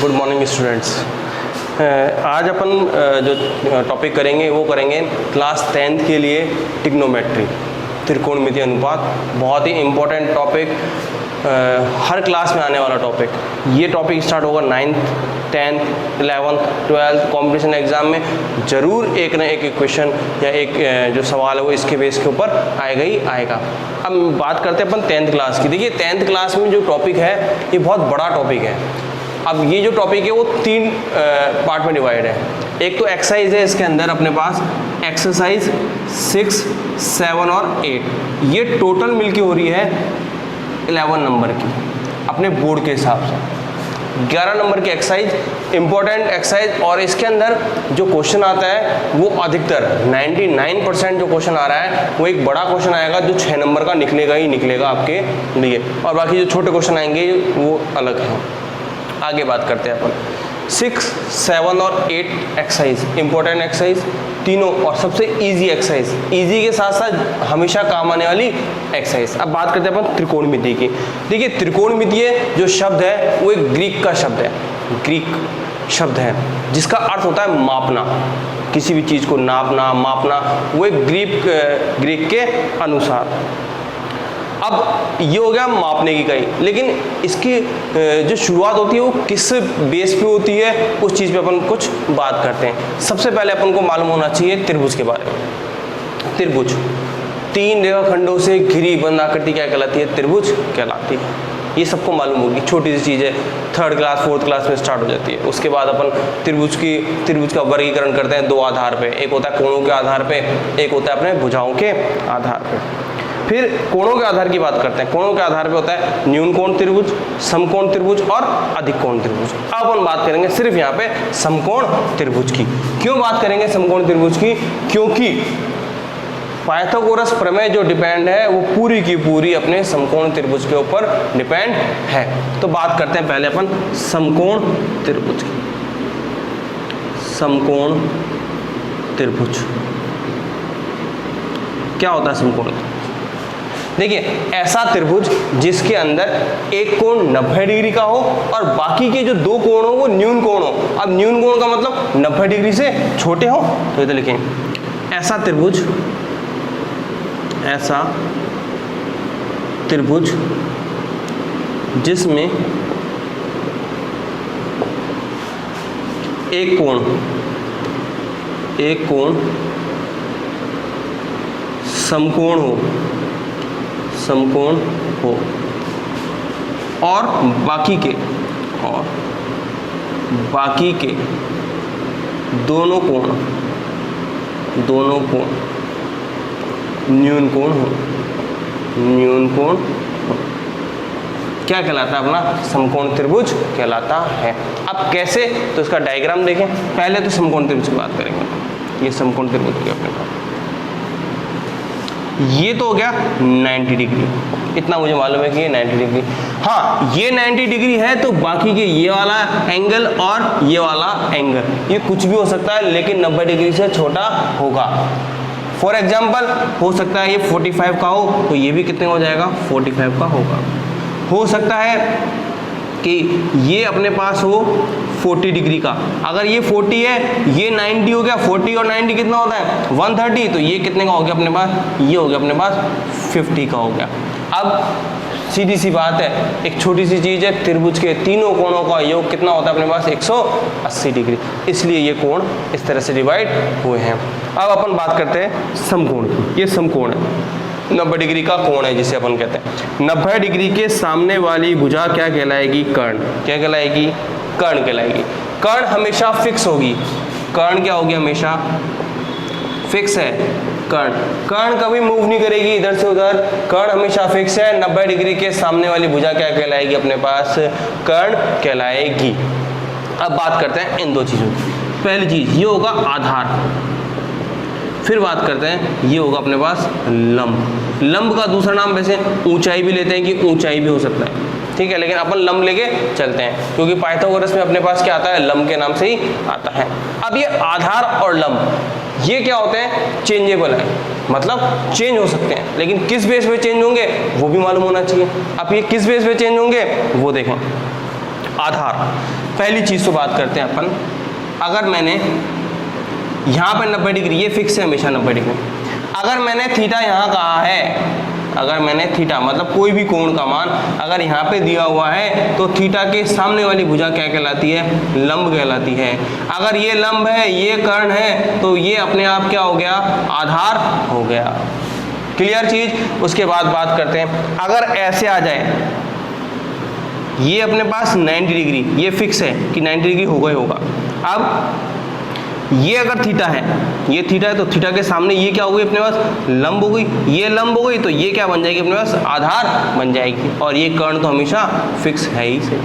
Good morning students. आज अपन जो topic करेंगे वो करेंगे क्लास 10th के लिए ट्रिग्नोमेट्री, त्रिकोणमिति अनुपात। बहुत ही इम्पोर्टेंट टॉपिक, हर क्लास में आने वाला टॉपिक। ये टॉपिक स्टार्ट होगा 9th, 10th, 11th, 12th competition exam में ज़रूर एक ना एक क्वेश्चन या एक जो सवाल है वो इसके बेस के ऊपर आएगा ही आएगा। अब बात करते हैं अपन 10th क्लास की। देखिए 10th क्लास में जो टॉपिक है ये बहुत बड़ा टॉपिक है। अब ये जो टॉपिक है वो 3 पार्ट में डिवाइड है। एक तो एक्सरसाइज है, इसके अंदर अपने पास एक्सरसाइज 6, 7 और 8, ये टोटल मिलके हो रही है 11 नंबर की अपने बोर्ड के हिसाब से। 11 नंबर की एक्सरसाइज, इंपॉर्टेंट एक्सरसाइज, और इसके अंदर जो क्वेश्चन आता है वो अधिकतर 99% जो क्वेश्चन आ रहा है वो एक बड़ा क्वेश्चन आएगा जो 6 नंबर का निकलेगा ही निकलेगा आपके लिए, और बाकी जो छोटे क्वेश्चन आएंगे वो अलग हैं। आगे बात करते हैं अपन 6, 7 और 8 एक्सरसाइज, इंपॉर्टेंट एक्सरसाइज तीनों, और सबसे इजी एक्सरसाइज, इजी के साथ साथ हमेशा काम आने वाली एक्सरसाइज। अब बात करते हैं अपन त्रिकोणमिति की। देखिए त्रिकोणमितीय जो शब्द है वो एक ग्रीक का शब्द है, ग्रीक शब्द है जिसका अर्थ होता है मापना, किसी भी चीज़ को नापना, मापना, वो एक ग्रीक के अनुसार। अब ये हो गया मापने की इकाई, लेकिन इसकी जो शुरुआत होती है वो किस बेस पे होती है उस चीज़ पे अपन कुछ बात करते हैं। सबसे पहले अपन को मालूम होना चाहिए त्रिभुज के बारे में। त्रिभुज 3 रेखाखंडों से घिरी बंद आकृति क्या कहलाती है? त्रिभुज कहलाती है। ये सबको मालूम होगी, छोटी सी चीज़ है, 3rd क्लास 4th क्लास में स्टार्ट हो जाती है। उसके बाद अपन त्रिभुज का वर्गीकरण करते हैं 2 आधार पे, एक होता है कोणों के आधार पे, एक होता है अपने भुजाओं के आधार पे। फिर कोणों के आधार की बात करते हैं। कोणों के आधार पे होता है न्यून कोण त्रिभुज, समकोण त्रिभुज और अधिक कोण त्रिभुज। अब अपन बात करेंगे सिर्फ यहाँ पे समकोण त्रिभुज की। क्यों बात करेंगे समकोण त्रिभुज की? क्योंकि पाइथागोरस प्रमेय जो डिपेंड है वो पूरी की पूरी अपने समकोण त्रिभुज के ऊपर डिपेंड है। तो बात करते हैं पहले अपन समकोण त्रिभुज की। समकोण त्रिभुज क्या होता है? समकोण, देखिए ऐसा त्रिभुज जिसके अंदर एक कोण 90 डिग्री का हो और बाकी के जो 2 कोण हो वो न्यून कोण हो। अब न्यून कोण का मतलब 90 डिग्री से छोटे हो, तो इधर लिखें ऐसा त्रिभुज, ऐसा त्रिभुज जिसमें एक कोण समकोण हो और बाकी के दोनों कोण न्यून कोण हो, क्या कहलाता है? अपना समकोण त्रिभुज कहलाता है। अब कैसे? तो इसका डायग्राम देखें। पहले तो समकोण त्रिभुज की बात करेंगे। ये समकोण त्रिभुज हो गया अपने पास, ये तो हो गया 90 डिग्री, इतना मुझे मालूम है कि ये 90 डिग्री। हाँ, ये 90 डिग्री है तो बाकी के ये वाला एंगल और ये वाला एंगल ये कुछ भी हो सकता है, लेकिन 90 डिग्री से छोटा होगा। फॉर एग्जाम्पल हो सकता है ये 45 का हो तो ये भी कितने हो जाएगा? 45 का होगा। हो सकता है कि ये अपने पास हो 40 डिग्री का, अगर ये 40 है ये 90 हो गया, 40 और 90 कितना होता है? 130, तो ये कितने का हो गया अपने पास? ये हो गया अपने पास 50 का हो गया। अब सीधी सी बात है, एक छोटी सी चीज़ है, त्रिभुज के तीनों कोणों का योग कितना होता है अपने पास? 180 डिग्री, इसलिए ये कोण इस तरह से डिवाइड हुए हैं। अब अपन बात करते हैं समकोण की। ये समकोण है, 90 डिग्री का कोण है जिसे अपन कहते हैं। 90 डिग्री के सामने वाली भुजा क्या कहलाएगी? कर्ण। क्या कहलाएगी? कर्ण कहलाएगी। कर्ण हमेशा फिक्स होगी। कर्ण क्या होगी? हमेशा फिक्स है। कर्ण कभी मूव नहीं करेगी इधर से उधर, कर्ण हमेशा फिक्स है। 90 डिग्री के सामने वाली भुजा क्या कहलाएगी अपने पास? कर्ण कहलाएगी। अब बात करते हैं इन 2 चीज़ों की। पहली चीज़ ये होगा आधार, फिर बात करते हैं ये होगा अपने पास लंब। लंब का दूसरा नाम वैसे ऊंचाई भी लेते हैं कि ऊंचाई भी हो सकता है, ठीक है, लेकिन अपन लंब लेके चलते हैं क्योंकि पाइथागोरस में अपने पास क्या आता है? लंब के नाम से ही आता है। अब ये आधार और लंब ये क्या होते हैं? चेंजेबल है, मतलब चेंज हो सकते हैं, लेकिन किस बेस पे चेंज होंगे वो भी मालूम होना चाहिए। अब ये किस बेस पे चेंज होंगे वो देखें। आधार पहली चीज़ तो बात करते हैं अपन, अगर मैंने यहाँ पर 90 डिग्री, ये फिक्स है हमेशा 90 डिग्री, अगर मैंने थीटा यहाँ कहा है, अगर मैंने थीटा मतलब कोई भी कोण का मान अगर यहाँ पे दिया हुआ है तो थीटा के सामने वाली भुजा क्या कहलाती है? लंब कहलाती है। अगर ये लंब है, ये कर्ण है, तो ये अपने आप क्या हो गया? आधार हो गया। क्लियर चीज। उसके बाद बात करते हैं, अगर ऐसे आ जाए, ये अपने पास 90 डिग्री, ये फिक्स है कि 90 डिग्री होगा ही होगा। अब ये अगर थीटा है, ये थीटा है, तो थीटा के सामने ये क्या हो गई अपने पास? लंब हो गई। ये लंब हो गई तो ये क्या बन जाएगी अपने पास? आधार बन जाएगी। और ये कर्ण तो हमेशा फिक्स है ही से।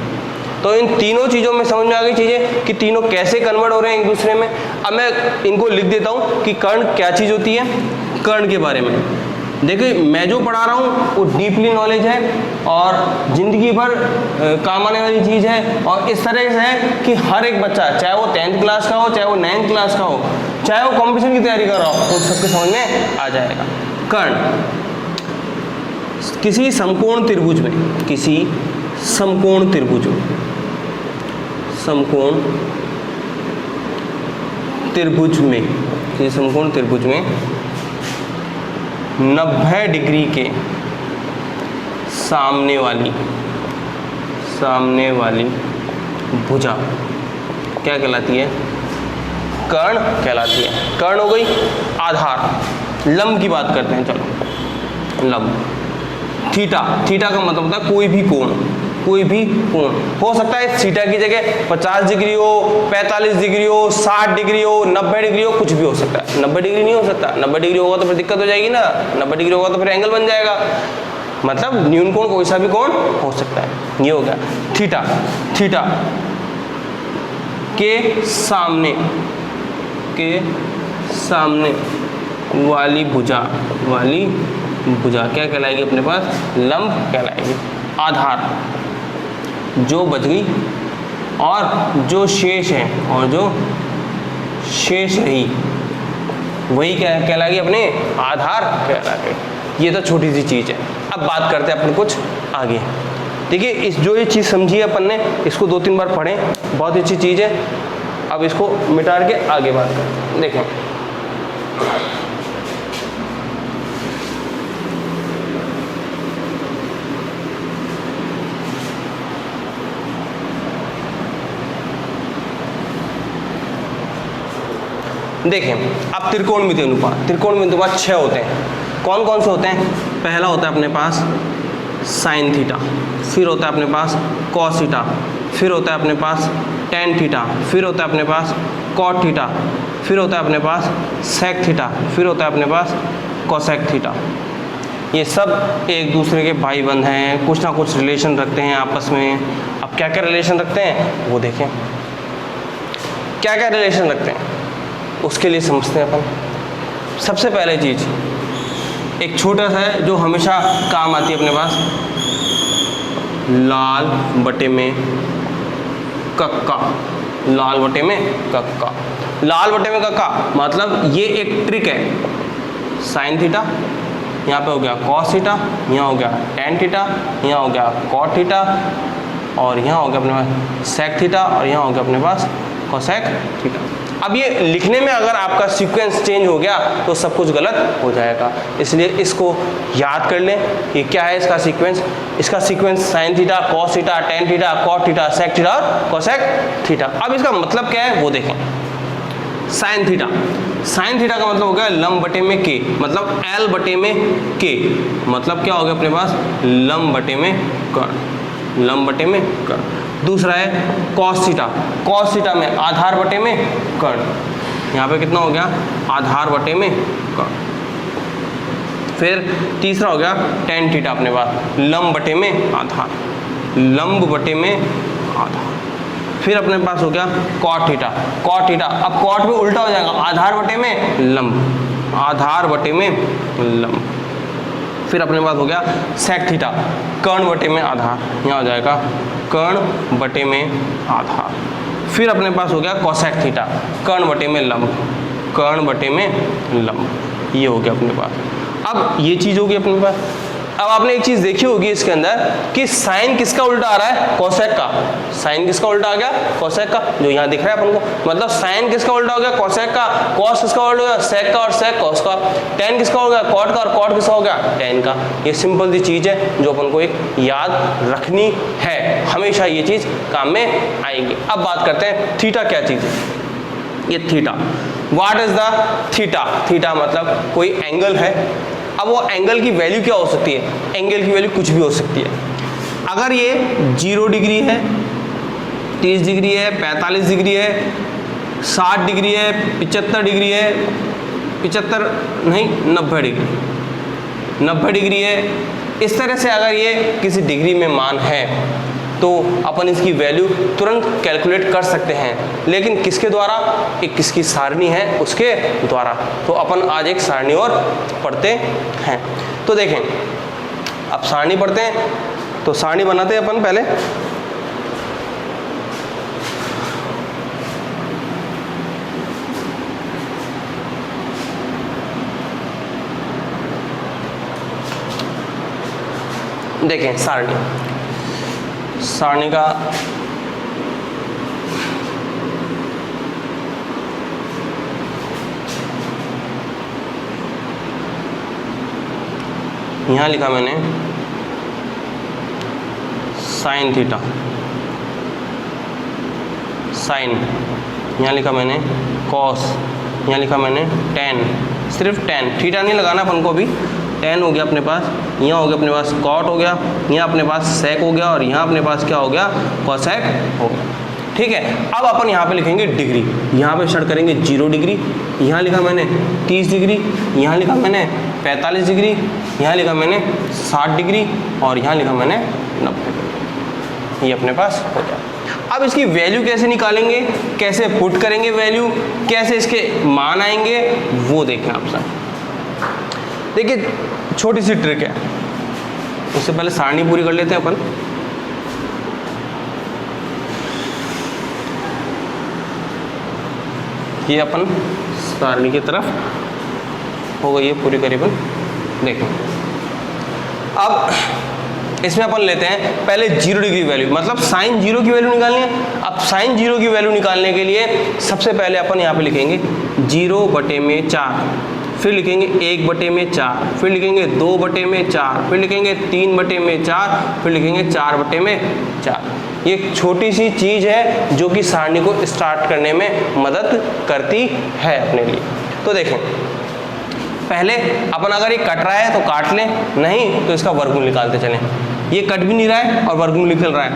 तो इन तीनों चीज़ों में समझ में आ गई चीज़ें कि तीनों कैसे कन्वर्ट हो रहे हैं एक दूसरे में। अब मैं इनको लिख देता हूँ कि कर्ण क्या चीज़ होती है। कर्ण के बारे में देखिए, मैं जो पढ़ा रहा हूँ वो डीपली नॉलेज है और ज़िंदगी भर काम आने वाली चीज़ है, और इस तरह से है कि हर एक बच्चा, चाहे वो 10th क्लास का हो, चाहे वो 9th क्लास का हो, चाहे वो कॉम्पिटिशन की तैयारी कर रहा हो, तो सबके समझ में आ जाएगा। कर्ण किसी समकोण त्रिभुज में, किसी समकोण त्रिभुज में, समकोण त्रिभुज में, किसी समकोण त्रिभुज में 90 डिग्री के सामने वाली भुजा क्या कहलाती है? कर्ण कहलाती है। कर्ण हो गई। आधार, लंब की बात करते हैं, चलो लंब। थीटा, थीटा का मतलब होता है कोई भी कोण, कोई भी कोण हो सकता है। थीटा की जगह 50 डिग्री हो, 45 डिग्री हो, 60 डिग्री हो, 90 डिग्री हो, कुछ भी हो सकता है। 90 डिग्री नहीं हो सकता। 90 डिग्री होगा तो फिर दिक्कत हो जाएगी ना। 90 डिग्री होगा तो फिर एंगल बन जाएगा। मतलब न्यून कोण कोई सा भी कोण हो सकता है। ये हो गया थीटा। थीटा के सामने वाली भुजा क्या कहलाएगी अपने पास? लंब कहलाएगी। आधार, जो बच गई और जो शेष है, और जो शेष रही वही क्या कहलाएगी? अपने आधार कहलाएगी। ये तो छोटी सी चीज़ है। अब बात करते हैं अपन कुछ आगे। देखिए, इस जो ये चीज़ समझी है अपन ने, इसको 2-3 बार पढ़ें, बहुत अच्छी चीज़ है। अब इसको मिटा के आगे बात करते हैं। देखें, अब त्रिकोणमितीय अनुपात। त्रिकोणमितीय अनुपात 6 होते हैं। कौन कौन से होते हैं? पहला होता है अपने पास साइन थीटा, फिर होता है अपने पास कॉस थीटा, फिर होता है अपने पास टेन थीटा, फिर होता है अपने पास कॉट थीटा, फिर होता है अपने पास सेक थीटा, फिर होता है अपने पास कोसेक थीटा। ये सब एक दूसरे के भाई बंध हैं, कुछ ना कुछ रिलेशन रखते हैं आपस में। अब क्या क्या रिलेशन रखते हैं वो देखें। क्या क्या रिलेशन रखते हैं उसके लिए समझते हैं अपन। सबसे पहले चीज़, एक छोटा सा है जो हमेशा काम आती है अपने पास, लाल बटे में कक्का। लाल बटे में कक्का, लाल बटे में कक्का मतलब ये एक ट्रिक है। साइन थीटा, यहाँ पे हो गया कॉस थीटा, यहाँ हो गया टेन थीटा, यहाँ हो गया कॉट थीटा, और यहाँ हो गया अपने पास सेक थीटा, और यहाँ हो गया अपने पास कोसेक थीटा। अब ये लिखने में अगर आपका सीक्वेंस चेंज हो गया तो सब कुछ गलत हो जाएगा, इसलिए इसको याद कर लें कि क्या है इसका सीक्वेंस। इसका sequence sine theta, cos theta, tan theta, cot theta, sec theta और कोसेक थीटा। अब इसका मतलब क्या है वो देखें। साइन थीटा, साइन थीटा का मतलब हो गया लंब बटे में के, मतलब एल बटे में के, मतलब क्या हो गया अपने पास? लंब बटे में कर्ण, लंब बटे में कर्ण। दूसरा है कॉस थीटा, कॉस थीटा में आधार बटे में कर्ण, यहाँ पे कितना हो गया? आधार बटे में कर्ण। फिर तीसरा हो गया टेन थीटा अपने पास, लंब बटे में आधार, लंब बटे में आधार। फिर अपने पास हो गया कॉट थीटा, कॉट थीटा, अब कॉट में उल्टा हो जाएगा, आधार बटे में लंब, आधार बटे में लंब। फिर अपने पास हो गया सेक थीटा, कर्ण बटे में आधार, यहाँ हो जाएगा कर्ण बटे में आधार। फिर अपने पास हो गया कोसेक थीटा, कर्ण बटे में लंब, कर्ण बटे में लंब। ये हो गया अपने पास। अब ये चीज़ होगी अपने पास। अब आपने एक चीज देखी होगी इसके अंदर कि साइन किसका उल्टा आ रहा है, कोसेक का। साइन किसका उल्टा आ गया, कोसेक का, जो यहाँ दिख रहा है अपन को। मतलब साइन किसका उल्टा हो गया, कोसेक का। कॉस किसका उल्टा हो गया, सेक का, और सेक कॉस का। टेन किसका हो गया, कॉट का, और कॉट किसका हो गया, टेन का। ये सिंपल सी चीज है जो अपन को एक याद रखनी है, हमेशा ये चीज काम में आएगी। अब बात करते हैं थीटा क्या चीज है। ये theta, what is the theta. Theta मतलब कोई एंगल है। अब वो एंगल की वैल्यू क्या हो सकती है, एंगल की वैल्यू कुछ भी हो सकती है। अगर ये 0 डिग्री है, 30 डिग्री है, 45 डिग्री है, 60 डिग्री है, 75 डिग्री है, 75 नहीं 90 डिग्री, 90 डिग्री है, इस तरह से अगर ये किसी डिग्री में मान है तो अपन इसकी वैल्यू तुरंत कैलकुलेट कर सकते हैं। लेकिन किसके द्वारा, एक किसकी सारणी है उसके द्वारा। तो अपन आज एक सारणी और पढ़ते हैं। तो देखें, अब सारणी पढ़ते हैं, तो सारणी बनाते हैं अपन पहले। देखें सारणी, सारणी का यहाँ लिखा मैंने साइन थीटा, साइन, यहाँ लिखा मैंने कॉस, यहाँ लिखा मैंने टेन, सिर्फ टेन, थीटा नहीं लगाना अपन को भी। टेन हो गया अपने पास, यहाँ हो गया अपने पास कॉट हो गया, यहाँ अपने पास सेक हो गया, और यहाँ अपने पास क्या हो गया, कोसेक हो गया। ठीक है, अब अपन यहाँ पे लिखेंगे डिग्री। यहाँ पे स्टार्ट करेंगे 0 डिग्री, यहाँ लिखा मैंने 30 डिग्री, यहाँ लिखा मैंने 45 डिग्री, यहाँ लिखा मैंने 60 डिग्री, और यहाँ लिखा मैंने 90 डिग्री। ये अपने पास हो गया। अब इसकी वैल्यू कैसे निकालेंगे, कैसे पुट करेंगे वैल्यू, कैसे इसके मान आएंगे, वो देखें आप सब। देखिए छोटी सी ट्रिक है, उससे पहले सारणी पूरी कर लेते हैं अपन। ये अपन सारणी की तरफ हो गई है पूरी करीबन। देखें, अब इसमें अपन लेते हैं पहले 0 डिग्री वैल्यू, मतलब साइन 0 की वैल्यू निकालनी है। अब साइन 0 की वैल्यू निकालने के लिए सबसे पहले अपन यहाँ पे लिखेंगे 0/4, फिर लिखेंगे 1/4, फिर लिखेंगे 2/4, फिर लिखेंगे 3/4, फिर लिखेंगे 4/4। ये एक छोटी सी चीज़ है जो कि सारणी को स्टार्ट करने में मदद करती है अपने लिए। तो देखें, पहले अपन अगर ये कट रहा है तो काट लें, नहीं तो इसका वर्गमूल निकालते चलें। ये कट भी नहीं रहा है और वर्गमूल निकल रहा है,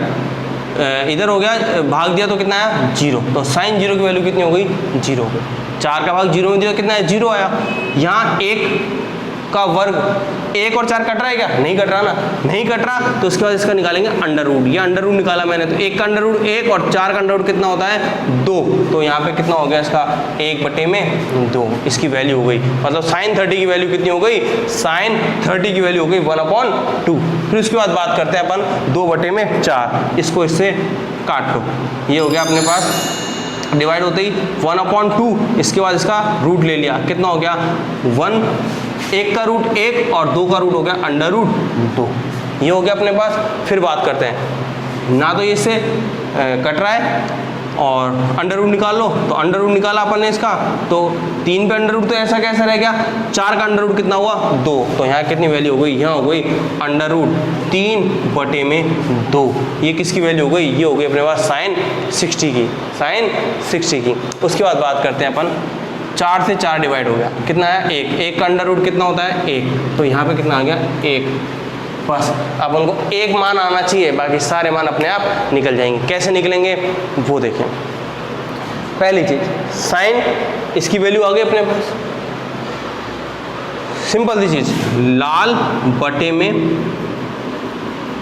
इधर हो गया, भाग दिया तो कितना आया, 0। तो साइन 0 की वैल्यू कितनी हो गई, 0 हो गई। 4 का भाग 0 में दिया कितना है, 0 आया। यहाँ 1 का वर्ग, 1 और 4 कट रहा है क्या, नहीं कट रहा ना, नहीं कट रहा, तो उसके बाद इसका निकालेंगे अंडर रूट। ये अंडर रूट निकाला मैंने, तो 1 का अंडर रूट 1 और 4 का अंडर रूट कितना होता है, 2। तो यहाँ पे कितना हो गया इसका, 1/2, इसकी वैल्यू हो गई। मतलब साइन 30 की वैल्यू कितनी हो गई, साइन 30 की वैल्यू हो गई 1/2। फिर उसके बाद बात करते हैं अपन 2/4, इसको इससे काट लो, ये हो गया अपने पास डिवाइड होते ही 1/2। इसके बाद इसका रूट ले लिया, कितना हो गया 1, 1 का रूट 1 और 2 का रूट हो गया अंडर रूट 2। ये हो गया अपने पास। फिर बात करते हैं, ना तो ये इससे कट रहा है और अंडर रूट निकाल लो, तो अंडर रूट निकाला अपन ने इसका, तो 3 पे अंडर रूट, तो ऐसा कैसा रह गया, 4 का अंडर रूट कितना हुआ, 2। तो यहाँ कितनी वैल्यू हो गई, यहाँ हो गई अंडर रूट 3/2। ये किसकी वैल्यू हो गई, ये हो गई अपने पास साइन 60 की, साइन 60 की। उसके बाद बात करते हैं अपन, 4 से 4 डिवाइड हो गया, कितना है 1, 1 का अंडर रूट कितना होता है 1, तो यहाँ पे कितना आ गया 1। बस अब उनको एक मान आना चाहिए, बाकी सारे मान अपने आप निकल जाएंगे। कैसे निकलेंगे वो देखें। पहली चीज साइन, इसकी वैल्यू आ गई अपने पास, सिंपल सी चीज, लाल बटे में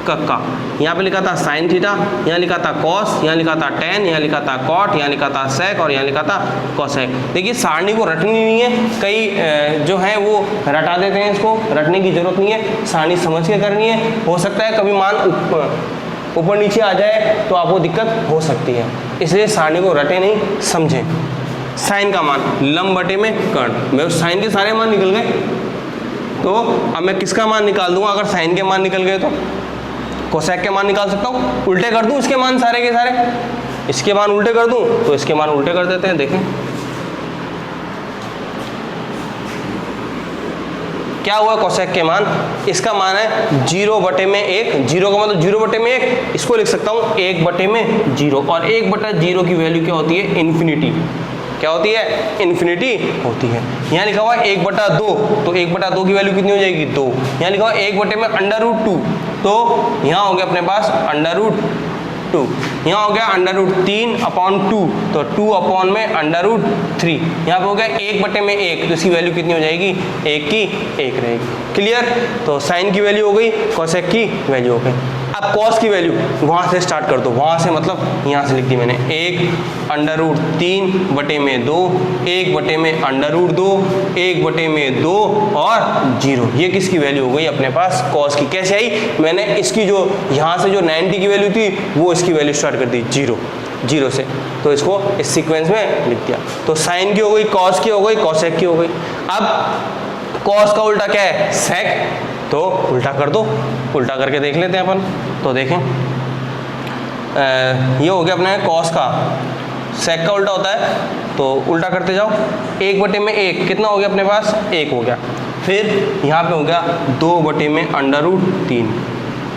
कक्का। यहाँ पे लिखा था साइन थीटा, यहाँ लिखा था कॉस, यहाँ लिखा था टेन, यहाँ लिखा था कॉट, यहाँ लिखा था सेक और यहाँ लिखा था कोसेक। देखिए सारणी को रटनी नहीं है, कई जो है वो रटा देते हैं, इसको रटने की जरूरत नहीं है, सारणी समझ के करनी है। हो सकता है कभी मान ऊपर नीचे आ जाए तो आपको दिक्कत हो सकती है, इसलिए सारणी को रटे नहीं, समझें। साइन का मान लंब बटे में कर्ण, मेरे साइन के सारे मान निकल गए, तो अब मैं किसका मान निकाल दूंगा अगर साइन के मान निकल गए तो? कोसेक के मान निकाल सकता हूँ। उल्टे कर दूं इसके मान सारे के सारे, इसके मान उल्टे कर दूं तो इसके मान उल्टे कर देते हैं। देखें क्या हुआ कोसेक के मान, इसका मान है 0/1, 0 का मतलब 0/1, इसको लिख सकता हूँ 1/0, और 1/0 की वैल्यू क्या होती है? इन्फिनिटी। क्या होती है? इन्फिनिटी होती है। यहाँ लिखा हुआ है 1/2, तो 1/2 की वैल्यू कितनी हो जाएगी? 2। यहाँ लिखा हुआ है 1/√2, तो यहाँ हो गया अपने पास √2, यहाँ हो गया √3/2, तो 2/√3, यहाँ पे हो गया 1/1, तो इसकी वैल्यू कितनी हो जाएगी? 1 की 1 रहेगी। क्लियर? तो साइन की वैल्यू हो गई, कोसेक की वैल्यू हो गई। अब कॉस की वैल्यू वहाँ से स्टार्ट कर दो, वहाँ से मतलब यहाँ से लिख दी मैंने 1√3/2, 1/√2, 1/2 और 0। ये किसकी वैल्यू हो गई अपने पास? कॉस की। कैसे आई? मैंने इसकी जो यहाँ से जो 90 की वैल्यू थी वो इसकी वैल्यू स्टार्ट कर दी 0 से, तो इसको इस सीक्वेंस में लिख दिया। तो साइन की हो गई, कॉस की हो गई, कोसेक की हो गई। अब कॉस का उल्टा क्या है? सेक, तो उल्टा कर दो, उल्टा करके देख लेते हैं अपन। तो देखें ये हो गया अपने कॉस का, सेक का उल्टा होता है, तो उल्टा करते जाओ। 1/1 कितना हो गया अपने पास? 1 हो गया। फिर यहाँ पे हो गया 2/√3,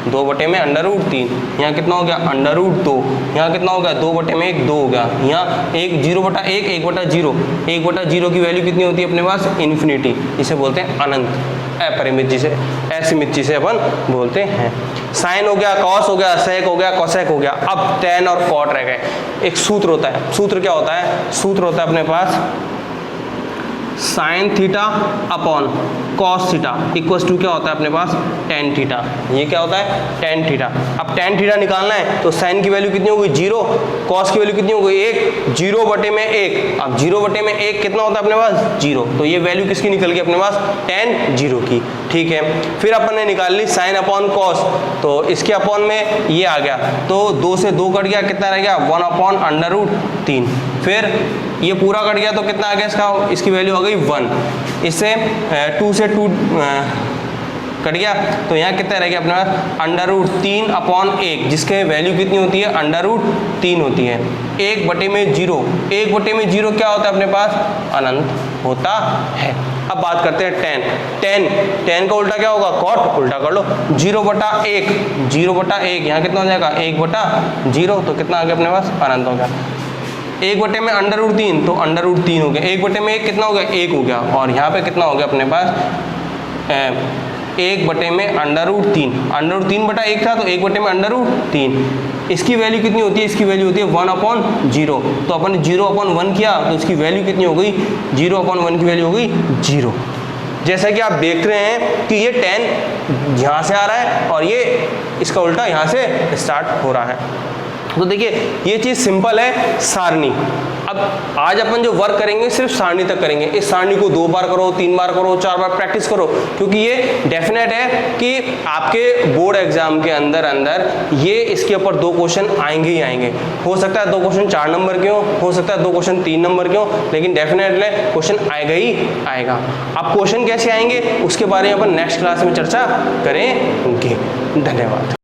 2/√3, यहाँ कितना हो गया? √2, यहाँ कितना हो गया? 2/1, 2 हो गया। यहाँ 0/1, 1/0, 1/0 की वैल्यू कितनी होती है अपने पास? इन्फिनिटी। इसे बोलते हैं अनंत, अपरिमित, जिसे असीमित जिसे अपन बोलते हैं। साइन हो गया, कॉस हो गया, सेक हो गया, कोसेक हो गया। अब टेन और कॉट रह गए। एक सूत्र होता है, सूत्र क्या होता है? सूत्र होता है अपने पास sine theta upon cos theta equals to क्या होता है अपने पास? Tan theta. ये क्या होता है? Tan theta. अब टेन थीटा निकालना है तो साइन की वैल्यू कितनी हो गई? 0, कॉस की वैल्यू कितनी हो गई? 1, 0/1। अब 0/1 कितना होता है अपने पास? 0। तो ये वैल्यू किसकी निकल गई अपने पास? टेन 0 की। ठीक है, फिर अपन ने निकाल ली साइन अपॉन कॉस, तो इसके अपॉन में ये आ गया, तो 2 से 2 कट गया, कितना रह गया? 1/√3। फिर ये पूरा कट गया तो कितना आ गया इसका? इसकी वैल्यू आ गई 1। इससे 2 से 2 कट गया, तो यहाँ कितना रह गया अपने पास? √3/1, जिसके वैल्यू कितनी होती है? √3 होती है। 1/0, 1/0 क्या होता है अपने पास? अनंत होता है। अब बात करते हैं टेन का उल्टा क्या होगा? कॉट। उल्टा कर लो, 0/1, यहाँ कितना हो जाएगा? 1/0, तो कितना आ गया अपने पास? अनंत हो गया। 1/√3, तो √3 हो गया। 1/1 कितना हो गया? 1 हो गया। और यहाँ पे कितना हो गया अपने पास? 1/√3, √3/1 था, तो 1/√3। इसकी वैल्यू कितनी होती है? इसकी वैल्यू होती है 1/0। तो अपन 0/1 किया, तो इसकी वैल्यू कितनी हो गई? 0/1 की वैल्यू हो गई 0। जैसा कि आप देख रहे हैं कि ये 10 यहाँ से आ रहा है और ये इसका उल्टा यहाँ से स्टार्ट हो रहा है। तो देखिए ये चीज़ सिंपल है, सारणी। अब आज अपन जो वर्क करेंगे सिर्फ सारणी तक करेंगे। इस सारणी को 2 बार करो, 3 बार करो, 4 बार प्रैक्टिस करो, क्योंकि ये डेफिनेट है कि आपके बोर्ड एग्जाम के अंदर ये इसके ऊपर 2 क्वेश्चन आएंगे ही आएंगे। हो सकता है 2 क्वेश्चन 4 नंबर के हो सकता है 2 क्वेश्चन 3 नंबर के हो, लेकिन डेफिनेटली क्वेश्चन आएगा ही आएगा। अब क्वेश्चन कैसे आएंगे उसके बारे में अपन नेक्स्ट क्लास में चर्चा करेंगे। धन्यवाद।